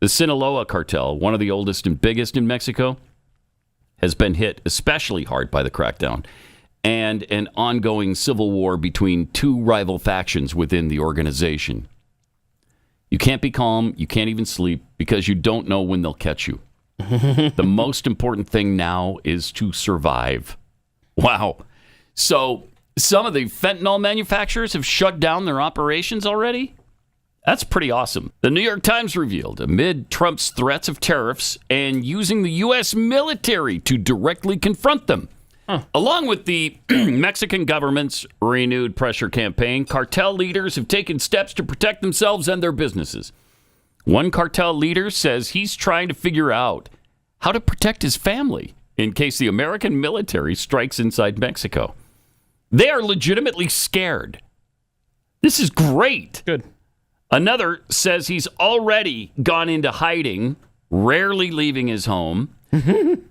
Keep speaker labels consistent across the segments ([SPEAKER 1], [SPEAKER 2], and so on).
[SPEAKER 1] The Sinaloa Cartel, one of the oldest and biggest in Mexico, has been hit especially hard by the crackdown and an ongoing civil war between two rival factions within the organization. You can't be calm, you can't even sleep, because you don't know when they'll catch you. The most important thing now is to survive. Wow. So some of the fentanyl manufacturers have shut down their operations already? That's pretty awesome. The New York Times revealed, amid Trump's threats of tariffs and using the U.S. military to directly confront them. Along with the Mexican government's renewed pressure campaign, cartel leaders have taken steps to protect themselves and their businesses. One cartel leader says he's trying to figure out how to protect his family in case the American military strikes inside Mexico. They are legitimately scared. This is great.
[SPEAKER 2] Good.
[SPEAKER 1] Another says he's already gone into hiding, rarely leaving his home.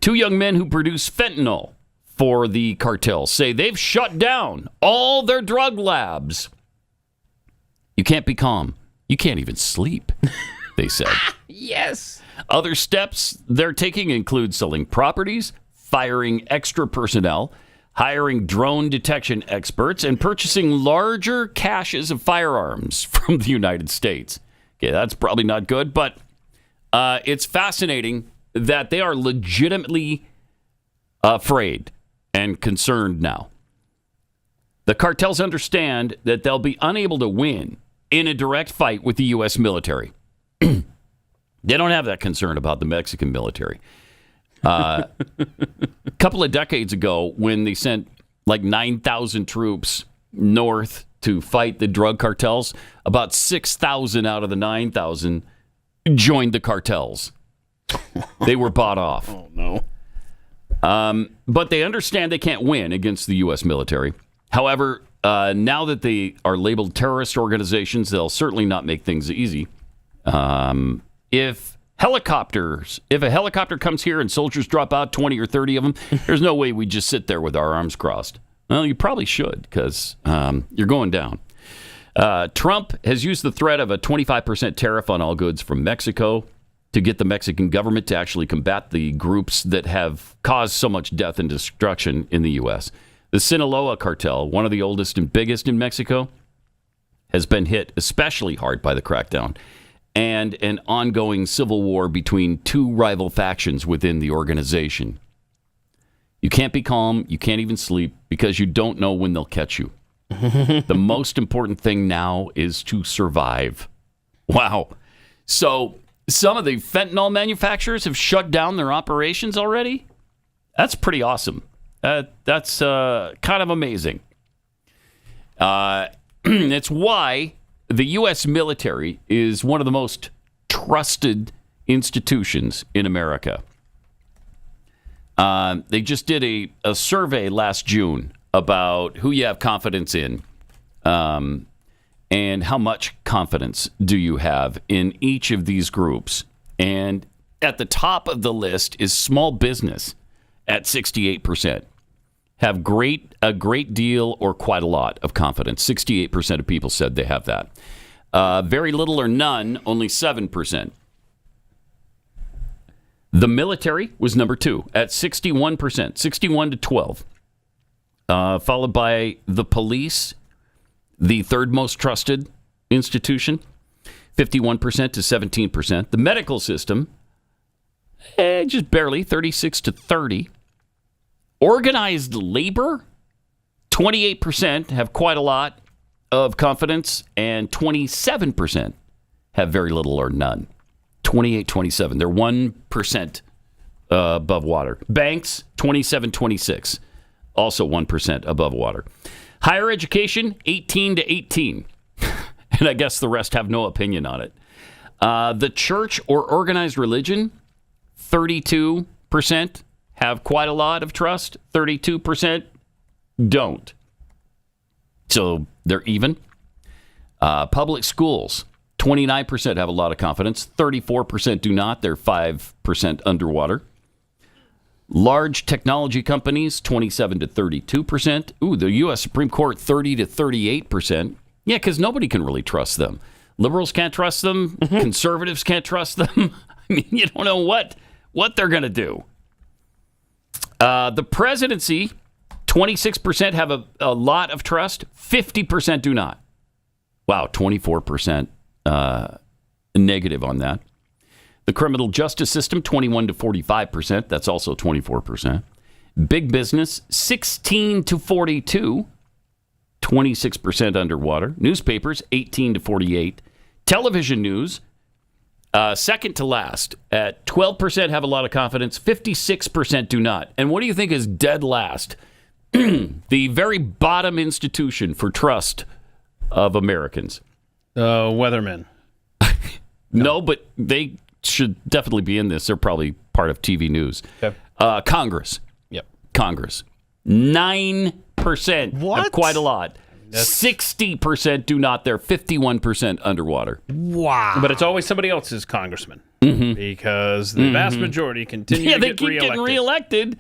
[SPEAKER 1] Two young men who produce fentanyl for the cartel say they've shut down all their drug labs. You can't be calm. You can't even sleep, they said.
[SPEAKER 2] Yes.
[SPEAKER 1] Other steps they're taking include selling properties, firing extra personnel, hiring drone detection experts, and purchasing larger caches of firearms from the United States. Okay, that's probably not good, but it's fascinating that they are legitimately afraid and concerned now. The cartels understand that they'll be unable to win in a direct fight with the U.S. military. They don't have that concern about the Mexican military. A couple of decades ago, when they sent like 9,000 troops north to fight the drug cartels, about 6,000 out of the 9,000 joined the cartels. They were bought off.
[SPEAKER 2] Oh, no.
[SPEAKER 1] But they understand they can't win against the U.S. military. However, now that they are labeled terrorist organizations, they'll certainly not make things easy. If a helicopter comes here and soldiers drop out, 20 or 30 of them, there's no way we just sit there with our arms crossed. Well, you probably should, because you're going down. Trump has used the threat of a 25% tariff on all goods from Mexico to get the Mexican government to actually combat the groups that have caused so much death and destruction in the U.S. The Sinaloa Cartel, one of the oldest and biggest in Mexico, has been hit especially hard by the crackdown and an ongoing civil war between two rival factions within the organization. You can't be calm, you can't even sleep, because you don't know when they'll catch you. The most important thing now is to survive. Wow. So some of the fentanyl manufacturers have shut down their operations already? That's pretty awesome. That's kind of amazing. It's why the U.S. military is one of the most trusted institutions in America. They just did a survey last June about who you have confidence in, and how much confidence do you have in each of these groups. And at the top of the list is small business at 68%. Have a great deal or quite a lot of confidence. 68% of people said they have that. Very little or none, only 7%. The military was number 2 at 61%, 61 to 12. Followed by the police, the third most trusted institution, 51% to 17%. The medical system, just barely, 36 to 30. Organized labor, 28% have quite a lot of confidence, and 27% have very little or none. 28, 27. They're 1% above water. Banks, 27, 26. Also 1% above water. Higher education, 18 to 18. And I guess the rest have no opinion on it. The church or organized religion, 32% have quite a lot of trust. 32% don't. So they're even. Public schools, 29% have a lot of confidence. 34% do not. They're 5% underwater. Large technology companies, 27 to 32%. Ooh, the U.S. Supreme Court, 30 to 38%. Yeah, because nobody can really trust them. Liberals can't trust them. Conservatives can't trust them. I mean, you don't know what they're going to do. The presidency, 26% have a lot of trust. 50% do not. Wow, 24% negative on that. The criminal justice system, 21 to 45%. That's also 24%. Big business, 16 to 42. 26% underwater. Newspapers, 18 to 48. Television news, second to last. At 12% have a lot of confidence. 56% do not. And what do you think is dead last? The very bottom institution for trust of Americans.
[SPEAKER 2] Weathermen.
[SPEAKER 1] No, but they should definitely be in this. They're probably part of TV news.
[SPEAKER 2] Okay.
[SPEAKER 1] Congress.
[SPEAKER 2] Yep.
[SPEAKER 1] Congress. 9%.
[SPEAKER 2] What?
[SPEAKER 1] Quite a lot. 60% do not. They're 51% underwater.
[SPEAKER 2] Wow. But it's always somebody else's congressman because the vast majority continue to get reelected.
[SPEAKER 1] Getting reelected.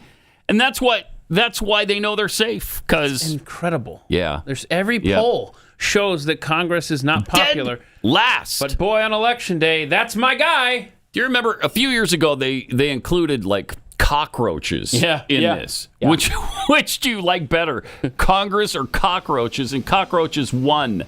[SPEAKER 1] And that's why they know they're safe. Because
[SPEAKER 2] incredible.
[SPEAKER 1] Yeah.
[SPEAKER 2] There's every poll shows that Congress is not popular.
[SPEAKER 1] Dead last.
[SPEAKER 2] But boy, on election day, that's my guy.
[SPEAKER 1] Do you remember a few years ago they included like cockroaches in this? Yeah. Which do you like better, Congress or cockroaches? And cockroaches won.